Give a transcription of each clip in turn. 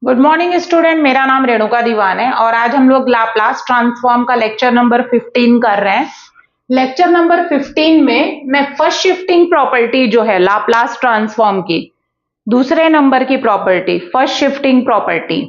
Good morning student, मेरा नाम रेणुका दीवान है और आज हम लोग लाप्लास ट्रांसफॉर्म का लेक्चर नंबर 15 कर रहे हैं। लेक्चर नंबर 15 में मैं फर्स्ट शिफ्टिंग प्रॉपर्टी जो है लाप्लास ट्रांसफॉर्म की दूसरे नंबर की प्रॉपर्टी फर्स्ट शिफ्टिंग प्रॉपर्टी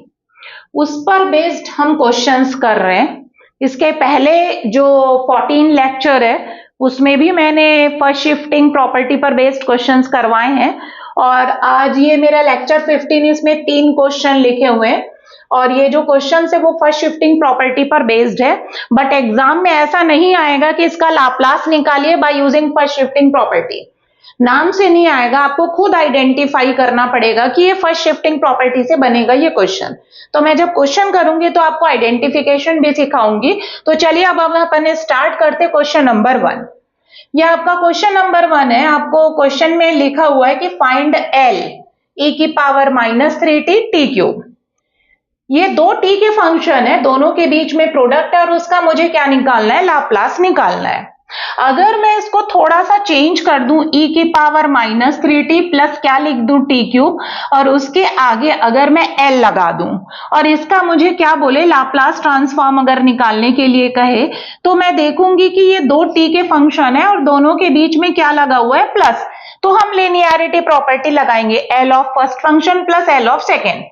उस पर बेस्ड हम क्वेश्चंस कर रहे हैं। इसके पहले जो 14 लेक्चर है उसमें भी मैंने फर्स्ट शिफ्टिंग प्रॉपर्टी पर बेस्ड क्वेश्चंस करवाए हैं और आज ये मेरा लेक्चर 15, इसमें 3 क्वेश्चन लिखे हुए हैं और ये जो क्वेश्चन है वो फर्स्ट शिफ्टिंग प्रॉपर्टी पर बेस्ड है। बट एग्जाम में ऐसा नहीं आएगा कि इसका लाप्लास निकालिए by using first shifting property, नाम से नहीं आएगा, आपको खुद आइडेंटिफाई करना पड़ेगा कि ये फर्स्ट शिफ्टिंग प्रॉपर्टी से बनेगा ये क्वेश्चन। तो मैं जब क्वेश्चन करूंगी तो आपको आइडेंटिफिकेशन भी सिखाऊंगी। तो चलिए अब अपन स्टार्ट करते क्वेश्चन नंबर 1। यह आपका क्वेश्चन नंबर 1 है। आपको क्वेश्चन में लिखा हुआ है कि फाइंड एल e की पावर -3t t क्यूब। ये दो t के फंक्शन है, दोनों के बीच में प्रोडक्ट है और उसका मुझे क्या निकालना है, लाप्लास निकालना है। अगर मैं इसको थोड़ा सा चेंज कर दूं, e की पावर -3t प्लस क्या लिख दूं, t क्यूब, और उसके आगे अगर मैं l लगा दूं और इसका मुझे क्या बोले, लाप्लास ट्रांसफॉर्म अगर निकालने के लिए कहे, तो मैं देखूंगी कि ये दो t के फंक्शन है और दोनों के बीच में क्या लगा हुआ है, प्लस। तो हम लिनियरिटी प्रॉपर्टी लगाएंगे, l of first function plus l of second.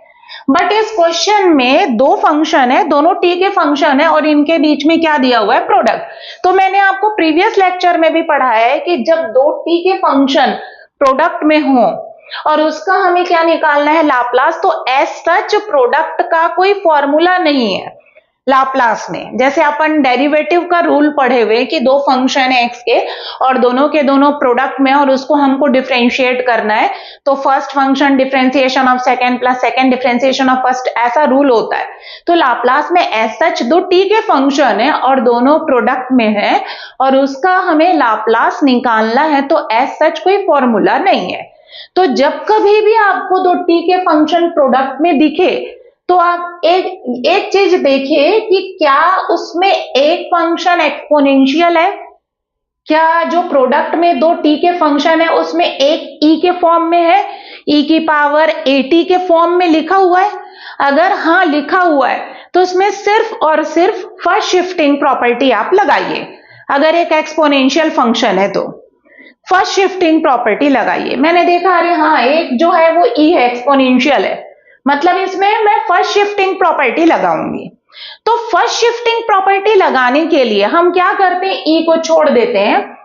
But इस क्वेश्चन में दो फंक्शन है, दोनों t के फंक्शन है और इनके बीच में क्या दिया हुआ है, प्रोडक्ट। तो मैंने आपको प्रीवियस लेक्चर में भी पढ़ाया है कि जब दो t के फंक्शन प्रोडक्ट में हो और उसका हमें क्या निकालना है, लाप्लास, तो एज सच प्रोडक्ट का कोई फॉर्मूला नहीं है लाप्लास में। जैसे अपन डेरिवेटिव का रूल पढ़े हुए कि दो फंक्शन है x के और दोनों के दोनों प्रोडक्ट में और उसको हमको डिफरेंशिएट करना है, तो first function differentiation of second plus second differentiation of first, ऐसा रूल होता है। तो लाप्लास में एज सच दो t के फंक्शन है और दोनों प्रोडक्ट में है और उसका हमें लाप्लास निकालना है, तो एज सच कोई फॉर्मूला नहीं है। तो जब कभी भी आपको दो t के फंक्शन प्रोडक्ट में दिखे तो आप एक चीज देखिए कि क्या उसमें एक फंक्शन एक्सपोनेंशियल है, क्या जो प्रोडक्ट में दो t के फंक्शन है उसमें एक e के फॉर्म में है, e की पावर at के फॉर्म में लिखा हुआ है। अगर हाँ लिखा हुआ है तो उसमें सिर्फ और सिर्फ फर्स्ट शिफ्टिंग प्रॉपर्टी आप लगाइए। अगर एक एक्सपोनेंशियल फंक्शन है तो फर्स्ट शिफ्टिंग प्रॉपर्टी लगाइए। मैंने देखा अरे हाँ एक जो है वो e है, एक्सपोनेंशियल है, मतलब इसमें मैं फर्स्ट शिफ्टिंग प्रॉपर्टी लगाऊंगी। तो फर्स्ट शिफ्टिंग प्रॉपर्टी लगाने के लिए हम क्या करते हैं, e को छोड़ देते हैं,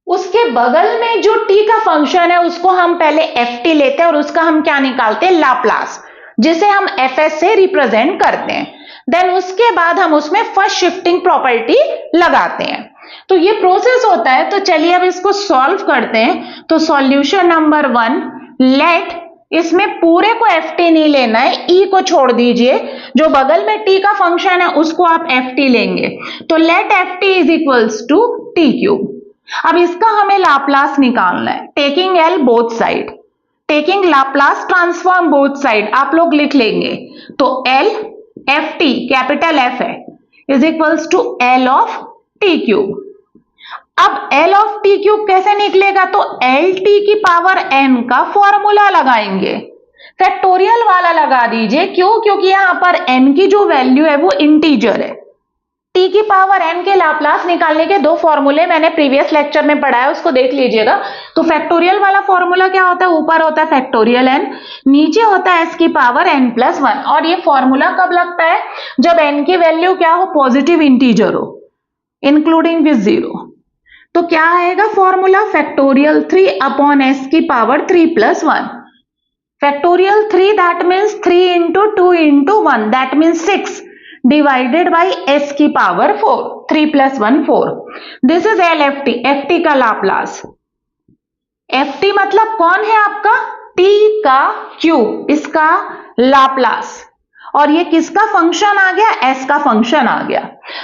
उसके बगल में जो t का फंक्शन है उसको हम पहले ft लेते हैं और उसका हम क्या निकालते हैं, लाप्लास, जिसे हम fs से रिप्रेजेंट करते हैं। देन उसके बाद हम उसमें फर्स्ट शिफ्टिंग प्रॉपर्टी लगाते हैं। तो ये प्रोसेस होता है। तो चलिए अब इसको सॉल्व करते हैं। तो सॉल्यूशन नंबर 1, लेट, इसमें पूरे को ft नहीं लेना है, e को छोड़ दीजिए, जो बगल में t का फंक्शन है उसको आप ft लेंगे। तो let ft is equals to t cube. अब इसका हमें लाप्लास निकालना है, taking l both side, taking Laplace transform both side, आप लोग लिख लेंगे। तो l ft, कैपिटल F है, is equals to l of t cube. अब L ऑफ t क्यूब कैसे निकलेगा, तो LT की पावर n का फॉर्मूला लगाएंगे, फैक्टोरियल वाला लगा दीजिए। क्यों, क्योंकि यहां पर n की जो वैल्यू है वो इंटीजर है। t की पावर n के लाप्लास निकालने के दो फॉर्मूले मैंने प्रीवियस लेक्चर में पढ़ाया, उसको देख लीजिएगा। तो फैक्टोरियल वाला फॉर्मूला क्या होता है, ऊपर होता है फैक्टोरियल n, नीचे होता है s की पावर n+1। और ये फॉर्मूला कब लगता है, जब n की वैल्यू क्या हो, पॉजिटिव इंटीजर हो, इंक्लूडिंग विद 0। तो क्या आएगा फॉर्मूला, फैक्टोरियल 3 अपॉन s की power 3+1। Factorial 3 that means 3 into 2 into 1, that means 6 divided by s की power 4, 3+1 4। This is LFT, ft का लाप्लास। ft मतलब कौन है आपका, t का क्यूब, इसका लाप्लास। और ये किसका फंक्शन आ गया, s का फंक्शन आ गया।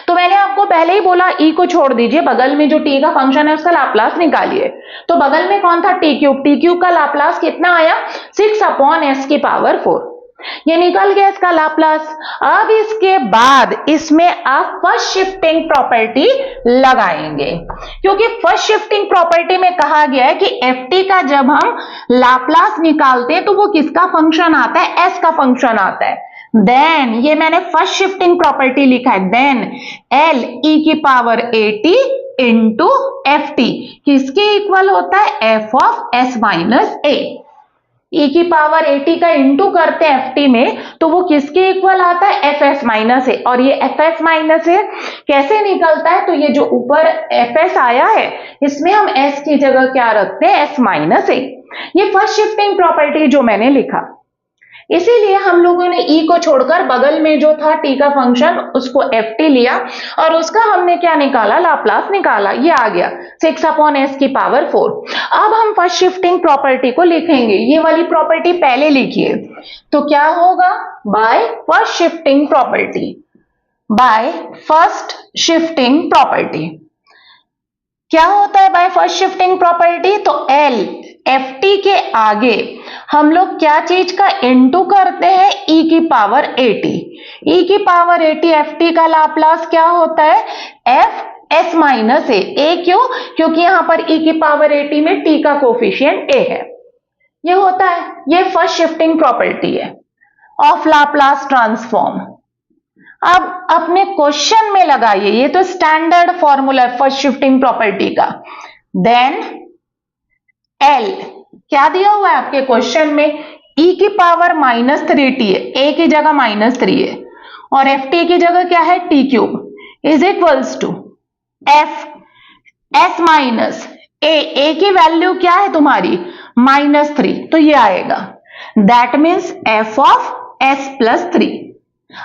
तो मैंने आपको पहले ही बोला e को छोड़ दीजिए, बगल में जो t का फंक्शन है उसका लाप्लास निकालिए। तो बगल में कौन था, t क्यूब, t क्यूब का लाप्लास कितना आया, 6 अपॉन s की पावर 4। ये निकल गया इसका लाप्लास। अब इसके बाद इसमें आप फर्स्ट शिफ्टिंग प्रॉपर्टी लगाएंगे, क्योंकि फर्स्ट शिफ्टिंग प्रॉपर्टी में कहा गया है कि ft का जब हम लाप्लास निकालते हैं तो वो किसका फंक्शन आता है, s का फंक्शन आता है। देन ये मैंने फर्स्ट शिफ्टिंग प्रॉपर्टी लिखा है, देन l e की power at into F T किसके इक्वल होता है, f of s minus a। e की पावर at का इंटू करते हैं ft में तो वो किसके इक्वल आता है, fs माइनस a। और ये fs माइनस a कैसे निकलता है, तो ये जो ऊपर fs आया है इसमें हम s की जगह क्या रखते हैं, s माइनस a। ये फर्स्ट शिफ्टिंग प्रॉपर्टी जो मैंने लिखा, इसीलिए हम लोगों ने e को छोड़कर बगल में जो था t का फंक्शन उसको ft लिया और उसका हमने क्या निकाला, लाप्लास निकाला। ये आ गया 6 अपॉन s की पावर 4। अब हम फर्स्ट शिफ्टिंग प्रॉपर्टी को लिखेंगे, ये वाली प्रॉपर्टी पहले लिखिए। तो क्या होगा, bye first shifting property, bye first shifting property क्या होता है बाय फर्स्ट शिफ्टिंग प्रॉपर्टी, तो l ft के आगे हम लोग क्या चीज का इनटू करते हैं, e की पावर at। e की पावर at ft का लाप्लास क्या होता है, f s माइनस a। क्यों, क्योंकि यहां पर e की पावर at में t का कोफिशिएंट a है। ये होता है, ये फर्स्ट शिफ्टिंग प्रॉपर्टी है ऑफ लाप्लास ट्रांसफॉर्म। अब अपने क्वेश्चन में लगाइए, ये तो स्टैंडर्ड फॉर्मूला है फर्स्ट शिफ्टिंग प्रॉपर्टी का। देन L क्या दिया हुआ है आपके क्वेश्चन में, e की पावर माइनस 3t है, a की जगह माइनस 3 है और ft की जगह क्या है, t cube is equals to f s minus a की वैल्यू क्या है तुम्हारी माइनस 3, तो ये आएगा that means f of s plus 3।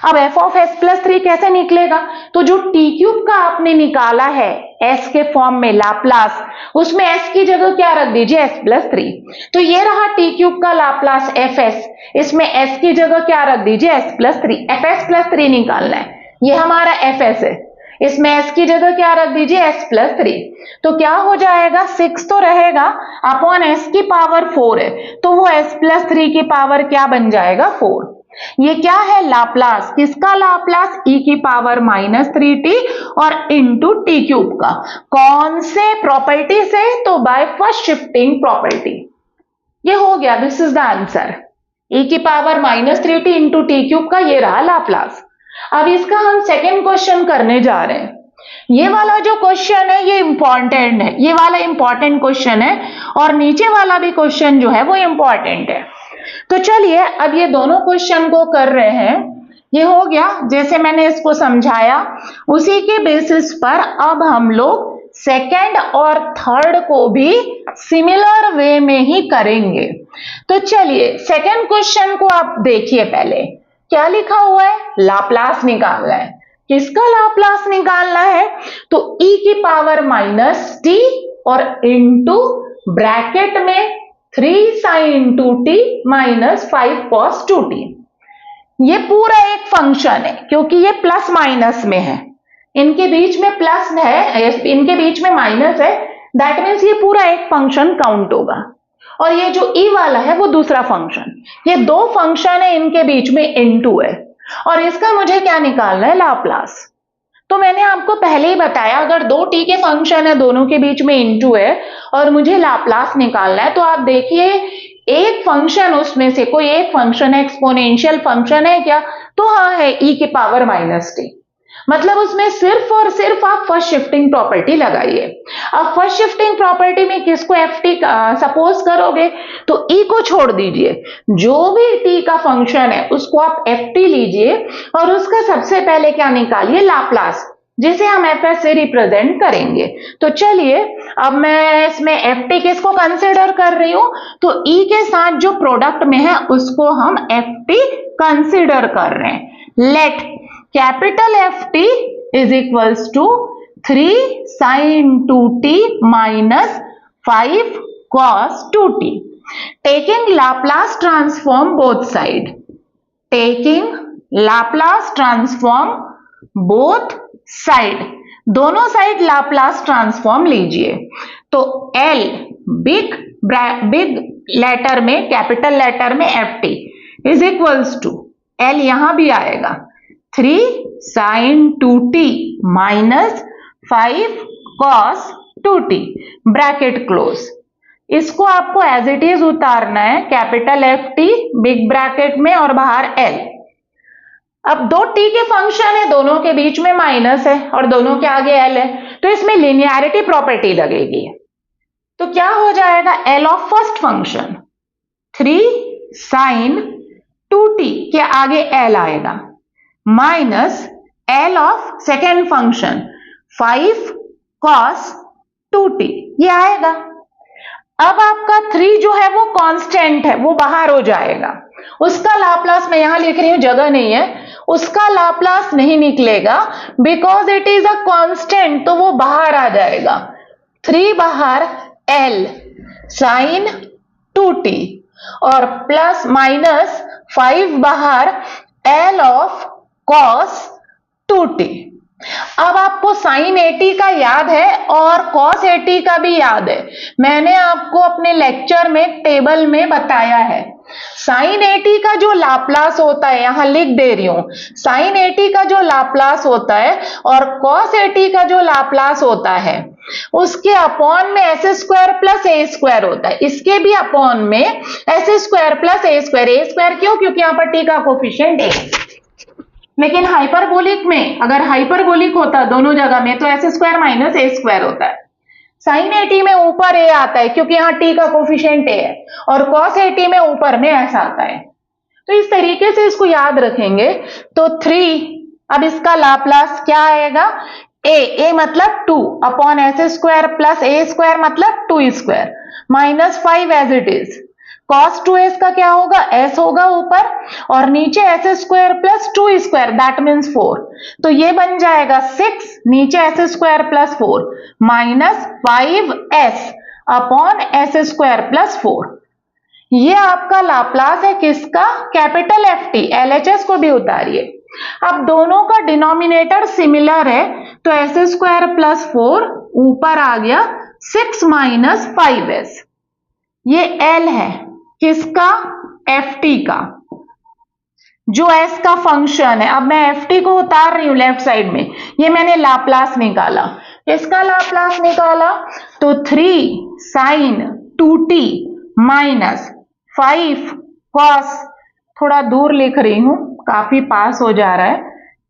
अब f ऑफ s प्लस 3 कैसे निकलेगा, तो जो t क्यूब का आपने निकाला है s के फॉर्म में लाप्लास, उसमें s की जगह क्या रख दीजिए, s प्लस 3। तो ये रहा t क्यूब का लाप्लास fs, इसमें s की जगह क्या रख दीजिए, s प्लस 3। fs प्लस 3 निकालना है, ये हमारा fs है, इसमें s की जगह क्या रख दीजिए, s प्लस 3। तो क्या हो जाएगा, 6 तो रहेगा अपॉन s की पावर 4 है, तो वो s प्लस 3 की पावर क्या बन जाएगा, 4। ये क्या है, लाप्लास, किसका लाप्लास, e की पावर माइनस 3t और इंटू टी क्यूब का। कौन से प्रॉपर्टी से, तो बाय फर्स्ट शिफ्टिंग प्रॉपर्टी। ये हो गया, this is the answer, e की power minus 3t into T cube का ये रहा लाप्लास। अब इसका हम सेकेंड क्वेश्चन करने जा रहे हैं। ये वाला जो क्वेश्चन है ये इंपॉर्टेंट है, ये वाला इंपॉर्टेंट क्वेश्चन है और नीचे वाला भी क्वेश्चन जो है वो इंपॉर्टेंट है। तो चलिए अब ये दोनों क्वेश्चन को कर रहे हैं। ये हो गया, जैसे मैंने इसको समझाया उसी के बेसिस पर अब हम लोग सेकंड और थर्ड को भी सिमिलर वे में ही करेंगे। तो चलिए सेकंड क्वेश्चन को आप देखिए, पहले क्या लिखा हुआ है, लाप्लास निकालना है। किसका लाप्लास निकालना है, तो e की पावर माइनस t और इंटू ब्रैकेट में 3 sin 2t minus 5 cos 2t। ये पूरा एक फंक्शन है, क्योंकि ये प्लस माइनस में है, इनके बीच में प्लस है, इनके बीच में माइनस है, दैट मीन्स ये पूरा एक फंक्शन काउंट होगा। और ये जो e वाला है वो दूसरा फंक्शन, ये दो फंक्शन है, इनके बीच में इनटू है और इसका मुझे क्या निकालना है, लाप्लास। तो मैंने आपको पहले ही बताया, अगर दो t के फंक्शन है, दोनों के बीच में इनटू है और मुझे लाप्लास निकालना है, तो आप देखिए एक फंक्शन, उसमें से कोई एक फंक्शन है, एक्सपोनेंशियल फंक्शन है क्या, तो हाँ है, e की पावर माइनस t। मतलब उसमें सिर्फ और सिर्फ आप फर्स्ट शिफ्टिंग प्रॉपर्टी लगाइए। अब फर्स्ट शिफ्टिंग प्रॉपर्टी में किसको ft सपोज करोगे, तो e को छोड़ दीजिए, जो भी t का फंक्शन है उसको आप ft लीजिए और उसका सबसे पहले क्या निकालिए, लाप्लास, जिसे हम fs से रिप्रेजेंट करेंगे। तो चलिए अब मैं इसमें ft किसको कंसिडर कर रही हूं, तो e के साथ जो प्रोडक्ट में है उसको हम ft कंसिडर कर रहे हैं। Let capital ft is equals to 3 sin 2t minus 5 cos 2t, taking Laplace transform both side, taking Laplace transform both side, दोनों साइड लाप्लास ट्रांसफॉर्म लीजिए। तो L बिग लेटर में, कैपिटल लेटर में ft, is equals to L यहां भी आएगा 3 sin 2t minus 5 cos 2t bracket close. इसको आपको एज इट इज उतारना है, capital F T big bracket में और बाहर एल। अब दो टी के फंक्शन है, दोनों के बीच में माइनस है और दोनों के आगे एल है, तो इसमें लिनियरिटी प्रॉपर्टी लगेगी। तो क्या हो जाएगा, L of first function 3 sin 2t के आगे एल आएगा minus L of second function 5 cos 2t ये आएगा। अब आपका 3 जो है वो कांस्टेंट है, वो बाहर हो जाएगा। उसका लाप्लास मैं यहां लिख रही हूं, जगह नहीं है, उसका लाप्लास नहीं निकलेगा because it is a constant, तो वो बाहर आ जाएगा। 3 बाहर एल साइन 2t और प्लस माइनस 5 बाहर एल ऑफ कॉस 2t। अब आपको साइन 80 का याद है और कॉस 80 का भी याद है, मैंने आपको अपने लेक्चर में टेबल में बताया है। साइन 80 का जो लाप्लास होता है, यहां लिख दे रही हूं, साइन 80 का जो लाप्लास होता है और कॉस 80 का जो लाप्लास होता है उसके अपॉन में S square plus A square होता है, इसके भी अपॉन में S square plus A square. A square क्यों, क्योंकि यहां पर टी का कोफिशिएंट है। लेकिन हाइपरबोलिक में अगर हाइपरबोलिक होता दोनों जगह में तो एस स्क्वायर माइनस ए स्क्वायर होता है। साइन 80 में ऊपर ए आता है क्योंकि यहां टी का कोफिशिएंट ए है और कॉस 80 में ऊपर में एस आता है। तो इस तरीके से इसको याद रखेंगे। तो 3, अब इसका लाप्लास क्या आएगा, ए मतलब 2 upon S square plus A square मतलब 2 square minus 5 as it is. cos 2s का क्या होगा, s होगा ऊपर और नीचे S square plus 2 square that means 4, तो ये बन जाएगा 6 नीचे S square plus 4 minus 5s upon S square plus 4। ये आपका लाप्लास है किसका, कैपिटल एफ टी। एलएचएस को भी उतारिए। अब दोनों का डिनोमिनेटर सिमिलर है तो एस स्क्वायर प्लस 4 ऊपर आ गया 6 माइनस 5s। ये एल है किसका, एफ टी का, जो एस का फंक्शन है। अब मैं एफ टी को उतार रही हूं लेफ्ट साइड में, ये मैंने लाप्लास निकाला। इसका लाप्लास निकाला तो 3 साइन 2t माइनस 5 cos, थोड़ा दूर लिख रही हूं काफी पास हो जा रहा है,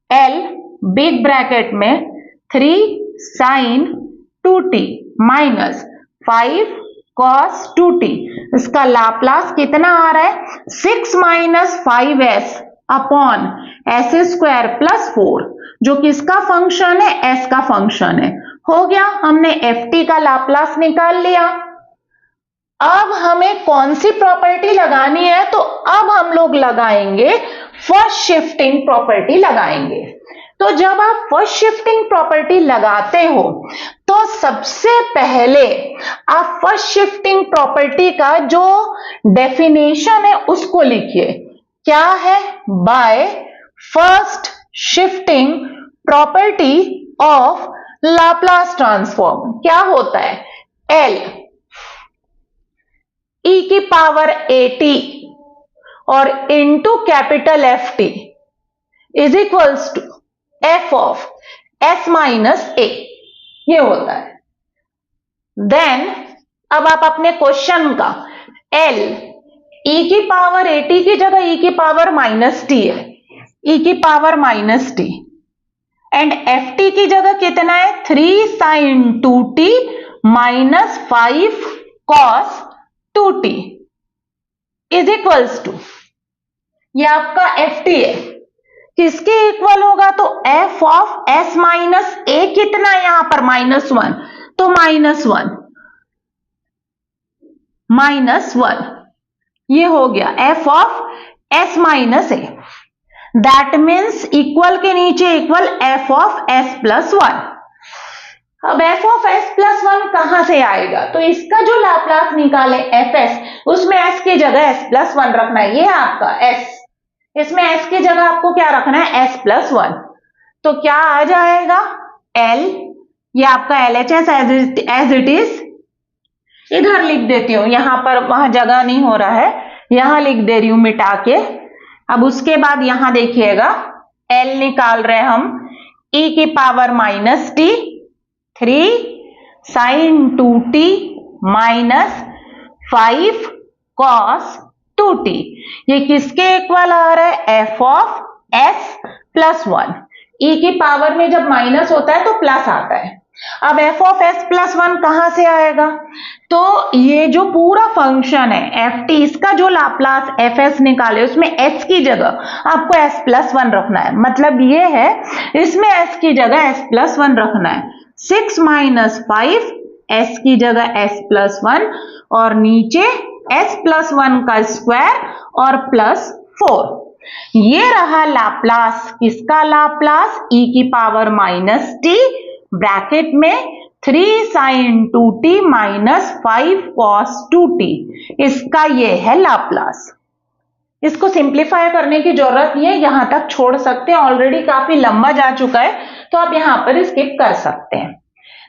एल बिग ब्रैकेट में 3 sine 2t minus 5 cos 2t। इसका लाप्लास कितना आ रहा है, 6 minus 5s upon S square plus 4, जो किसका फंक्शन है, एस का फंक्शन है। हो गया, हमने एफ टी का लाप्लास निकाल लिया। अब हमें कौन सी प्रॉपर्टी लगानी है, तो अब हम लोग लगाएंगे फर्स्ट शिफ्टिंग प्रॉपर्टी लगाएंगे। तो जब आप फर्स्ट शिफ्टिंग प्रॉपर्टी लगाते हो तो सबसे पहले आप फर्स्ट शिफ्टिंग प्रॉपर्टी का जो डेफिनेशन है उसको लिखिए। क्या है, by first shifting property of Laplace transform. क्या होता है, एल ई की पावर ए टी और into capital F T is equals to F of S minus A, ये होता है। देन अब आप अपने क्वेश्चन का एल ई की पावर ए टी की जगह ई की पावर माइनस टी है, ई की power minus T, and F T की जगह कितना है, 3 sine 2t minus 5 cos 2t is equals to, ये आपका एफ टी है, किसके इक्वल होगा, तो F of S minus A कितना है यहां पर -1, तो -1 ये हो गया F of S minus A. That means equal के नीचे equal F of S plus 1। अब एफ ऑफ एस प्लस 1 कहां से आएगा, तो इसका जो लाप्लास निकाले एफ एस, उसमें एस की जगह एस प्लस 1 रखना है। ये है आपका एस, इसमें एस की जगह आपको क्या रखना है, एस प्लस 1। तो क्या आ जाएगा, एल, ये आपका L H S as it is, इधर लिख देती हूं, यहां पर वहां जगह नहीं हो रहा है, यहां लिख दे रही हूं मिटा के, अब उसके बाद यहां देखिएगा L निकाल रहे हैं हम, e की power minus T 3 sin 2t minus 5 cos 2t। ये किसके इक्वल आ रहा है? f of s plus 1। e की पावर में जब माइनस होता है तो प्लस आता है। अब f ऑफ s प्लस 1 कहां से आएगा? तो ये जो पूरा फंक्शन है एफ टी, इसका जो लाप्लास एफ एस निकाले उसमें s की जगह आपको s प्लस 1 रखना है। मतलब ये है इसमें s की जगह s प्लस 1 रखना है। 6 माइनस 5 s की जगह s प्लस 1 और नीचे s प्लस 1 का स्क्वायर और प्लस 4। ये रहा लाप्लास, किसका लाप्लास? e की पावर माइनस टी ब्रैकेट में 3 sin 2t minus 5 cos 2t, इसका ये है लाप्लास। इसको सिंप्लीफाई करने की जरूरत नहीं है, यहां तक छोड़ सकते हैं, ऑलरेडी काफी लंबा जा चुका है तो आप यहां पर स्किप कर सकते हैं।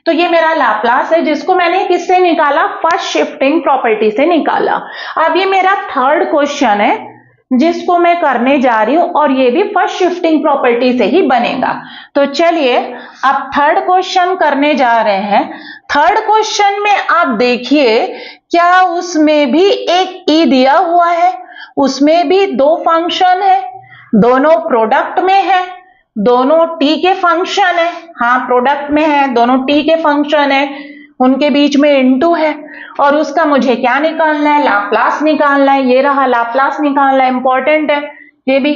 तो ये मेरा लाप्लास है जिसको मैंने किससे निकाला? फर्स्ट शिफ्टिंग प्रॉपर्टी से निकाला। अब ये मेरा थर्ड क्वेश्चन है जिसको मैं करने जा रही हूं और ये भी फर्स्ट शिफ्टिंग प्रॉपर्टी से ही बनेगा। तो चलिए अब थर्ड क्वेश्चन करने जा रहे हैं। थर्ड क्वेश्चन में आप देखिए क्या उसमें भी एक ई दिया हुआ है, उसमें भी दो फंक्शन है, दोनों प्रोडक्ट में है, दोनों टी के फंक्शन है। हाँ प्रोडक्ट में है, दोनों टी के फंक्शन है, उनके बीच में इनटू है और उसका मुझे क्या निकालना है? लाप्लास निकालना है। ये रहा लाप्लास निकालना है, इंपॉर्टेंट है ये भी।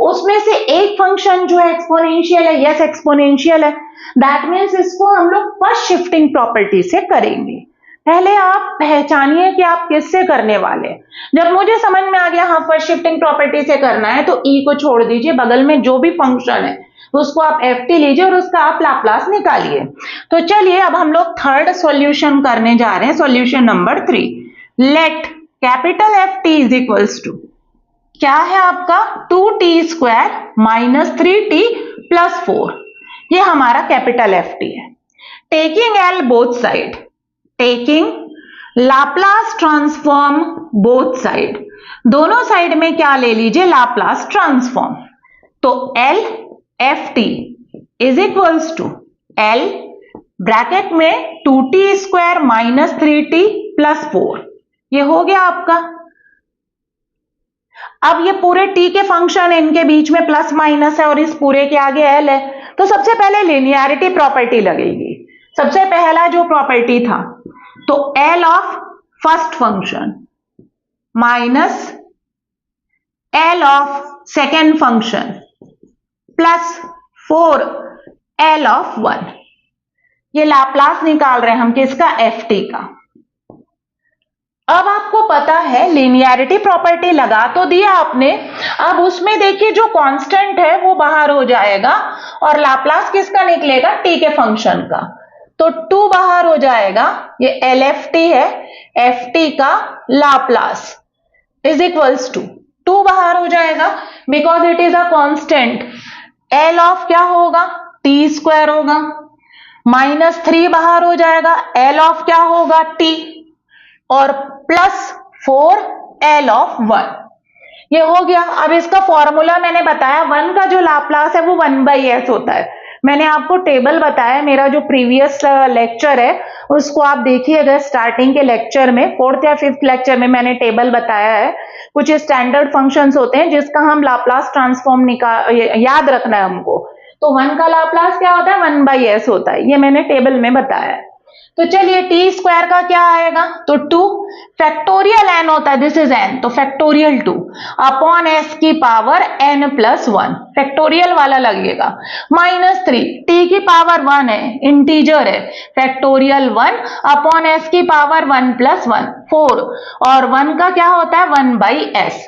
उसमें से एक फंक्शन जो है एक्सपोनेंशियल है, यस एक्सपोनेंशियल है, दैट मीन्स इसको हम लोग फर्स्ट शिफ्टिंग प्रॉपर्टी से करेंगे। पहले आप पहचानिए कि आप किससे करने वाले हैं। जब मुझे समझ में आ गया हाँ फर्स्ट शिफ्टिंग प्रॉपर्टी से करना है तो ई को छोड़ दीजिए, बगल में जो भी फंक्शन है उसको आप एफ टी लीजिए और उसका आप लाप्लास निकालिए। तो चलिए अब हम लोग थर्ड सॉल्यूशन करने जा रहे हैं, solution number 3। Let capital F T is equals to क्या है आपका? 2t square minus 3t plus 4। ये हमारा कैपिटल एफ टी है। Taking L both side, taking Laplace transform both side, दोनों साइड में क्या ले लीजिए? Laplace transform. तो L F T is equals to L bracket में 2t square minus 3t plus 4। ये हो गया आपका। अब ये पूरे t के फंक्शन इनके बीच में प्लस माइनस है और इस पूरे के आगे l है, तो सबसे पहले लिनियरिटी प्रॉपर्टी लगेगी। सबसे पहला जो प्रॉपर्टी था तो l of first function minus l of second function plus 4l of 1। ये लाप्लास निकाल रहे हैं हम किसका? एफ टी का। अब आपको पता है लिनियरिटी प्रॉपर्टी लगा तो दिया आपने, अब उसमें देखिए जो कांस्टेंट है वो बाहर हो जाएगा और लाप्लास किसका निकलेगा? टी के फंक्शन का। तो 2 बाहर हो जाएगा, ये एल एफ टी है, एफ टी का लाप्लास इज इक्वल्स टू 2 बाहर हो जाएगा because it is a constant. L of क्या होगा? टी स्क्वायर होगा, माइनस 3 बाहर हो जाएगा, एल ऑफ क्या होगा? टी और प्लस 4l ऑफ 1। ये हो गया। अब इसका फॉर्मूला मैंने बताया, 1 का जो लाप्लास है वो 1/s होता है। मैंने आपको टेबल बताया, मेरा जो प्रीवियस लेक्चर है उसको आप देखिएगा, स्टार्टिंग के लेक्चर में 4th या 5th लेक्चर में मैंने टेबल बताया है। कुछ स्टैंडर्ड फंक्शंस होते हैं जिसका हम लाप्लास ट्रांसफॉर्म याद रखना है हमको। तो 1 का लाप्लास क्या होता है? 1/s होता है, ये मैंने टेबल में बताया है। तो चलिए टी स्क्वायर का क्या आएगा? तो 2 फैक्टोरियल n होता है, दिस इज n, तो फैक्टोरियल 2 अपॉन s की पावर n प्लस 1, फैक्टोरियल वाला लगेगा, माइनस 3 t की पावर 1 है, इंटीजर है, फैक्टोरियल 1 अपॉन s की पावर 1 प्लस 1 4 और 1 का क्या होता है? 1/s।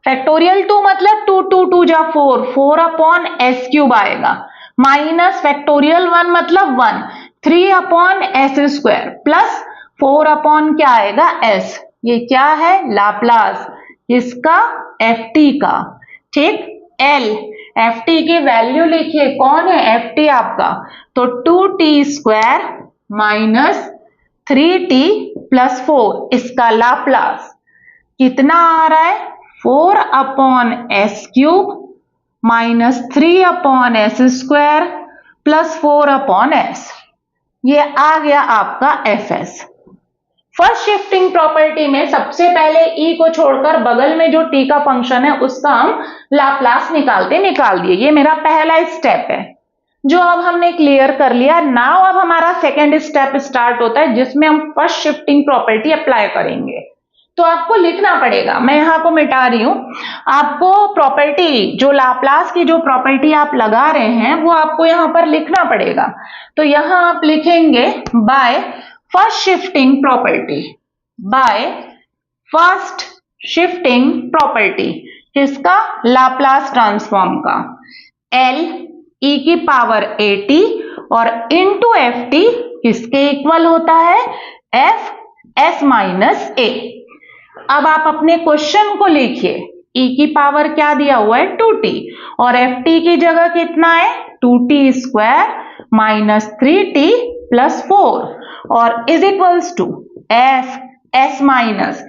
फैक्टोरियल 2 मतलब 2 2 2 जा 4, 4 अपॉन s क्यूब आएगा, माइनस फैक्टोरियल 1 मतलब 1, 3 upon S square plus 4 upon क्या आएगा? s। ये क्या है? लाप्लास इसका एफ टी का। ठीक, l एफ टी की वैल्यू लिखिए, कौन है एफ टी आपका? तो 2t square minus 3t plus 4, इसका लाप्लास कितना आ रहा है? 4 upon S cube minus 3 upon S square plus 4 upon S. ये आ गया आपका F S. First shifting property में सबसे पहले ई को छोड़कर बगल में जो टी का फंक्शन है उसका हम लाप्लास निकाल दिए। ये मेरा पहला स्टेप है जो अब हमने क्लियर कर लिया। नाउ अब हमारा सेकेंड स्टेप स्टार्ट होता है जिसमें हम फर्स्ट शिफ्टिंग प्रॉपर्टी अप्लाई करेंगे। तो आपको लिखना पड़ेगा, मैं यहां को मिटा रही हूं। आपको प्रॉपर्टी जो लाप्लास की जो प्रॉपर्टी आप लगा रहे हैं वो आपको यहां पर लिखना पड़ेगा। तो यहां आप लिखेंगे bye first shifting property, bye first shifting property किसका? लाप्लास ट्रांसफॉर्म का। एल ई की पावर ए टी और इनटू एफ टी किसके इक्वल होता है? एफ एस माइनस ए। अब आप अपने क्वेश्चन को लिखिए। ई की पावर क्या दिया हुआ है? 2t और एफ टी की जगह कितना है? 2t square minus 3t plus 4 और is equals to F S minus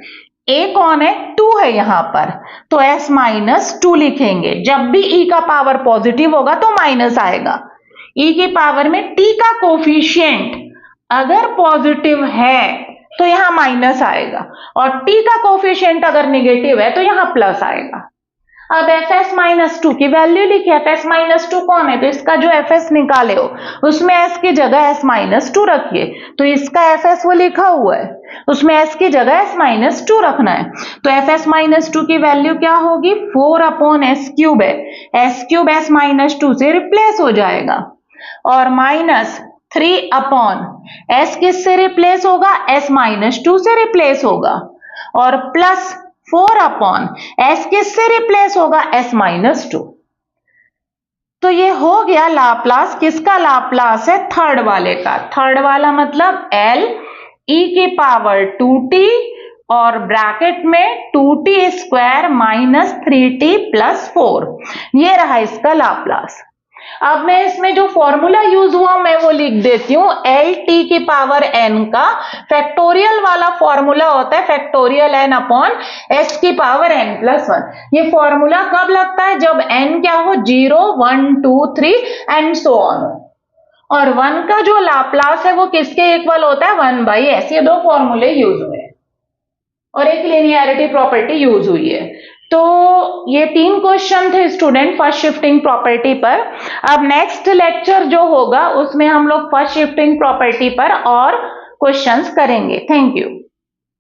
A कौन है? 2 है यहां पर, तो एस माइनस 2 लिखेंगे। जब भी ई का पावर पॉजिटिव होगा तो माइनस आएगा। ई की पावर में टी का कोफिशिएंट अगर पॉजिटिव है तो यहां माइनस आएगा और टी का कोफिशिएंट अगर निगेटिव है तो यहां प्लस आएगा। अब एफ एस माइनस 2 की वैल्यू लिखिए। एफ एस माइनस 2 कौन है? तो इसका जो एफ एस निकाले हो उसमें एस की जगह एस माइनस 2 रखिए। तो इसका एफ एस वो लिखा हुआ है, उसमें एस की जगह एस माइनस 2 रखना है। तो एफ एस माइनस 2 की वैल्यू क्या होगी? 4 अपॉन एस क्यूब है। एस क्यूब एस माइनस 2 से रिप्लेस हो जाएगा और माइनस 3 अपॉन एस किससे रिप्लेस होगा? एस माइनस 2 से रिप्लेस होगा और प्लस 4 अपॉन एस किससे रिप्लेस होगा? S minus 2। तो ये हो गया लाप्लास। किसका लाप्लास है? थर्ड वाले का। थर्ड वाला मतलब एल ई की पावर 2t और ब्रैकेट में 2t square minus 3t plus 4। ये रहा इसका लाप्लास। अब मैं इसमें जो फॉर्मूला यूज हुआ मैं वो लिख देती हूं। एल टी की पावर एन का फैक्टोरियल वाला फॉर्मूला होता है फैक्टोरियल एन अपॉन एस की पावर एन प्लस 1। ये फॉर्मूला कब लगता है? जब एन क्या हो? 0 1 2 3 एंड सो ऑन। और 1 का जो लाप्लास है वो किसके इक्वल होता है? 1 बाई एस। ये दो फॉर्मूले यूज हुए और एक लिनियरिटी प्रॉपर्टी यूज हुई है। तो ये 3 क्वेश्चन थे स्टूडेंट फर्स्ट शिफ्टिंग प्रॉपर्टी पर। अब नेक्स्ट लेक्चर जो होगा उसमें हम लोग फर्स्ट शिफ्टिंग प्रॉपर्टी पर और क्वेश्चंस करेंगे। Thank you.